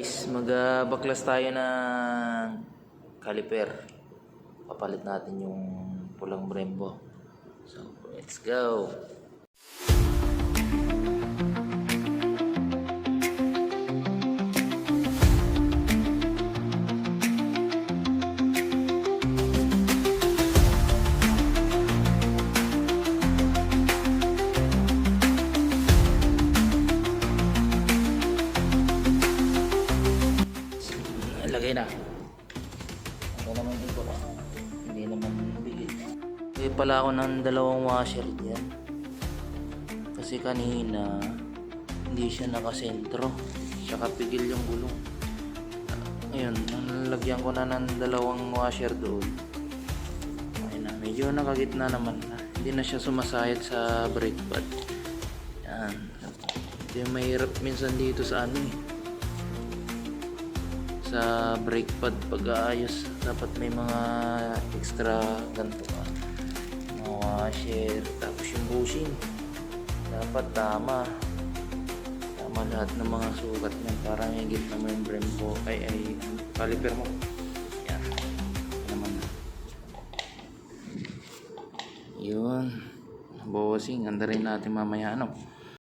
Magbaklas tayo ng caliper. Papalit natin yung pulang Brembo. So, let's go. Lagay na. Ito naman dito. Hindi naman bigit. Kaya pala ako ng dalawang washer diyan. Kasi kanina hindi siya nakasentro. Tsaka pigil yung gulong. Ngayon, nalagyan ko na ng dalawang washer doon. Ayun na, medyo nakagitna naman na. Hindi na siya sumasayad sa brake pad. Yan. Ito yung mahirap minsan dito sa ano eh. Sa brake pad pag-aayos dapat may mga extra ganito pa, mga washer, tapos yung bushing dapat tama lahat ng mga sukat niyan para higit na yung Brembo ay caliper mo. Yan naman yun, bossing, handa rin natin mamaya ano.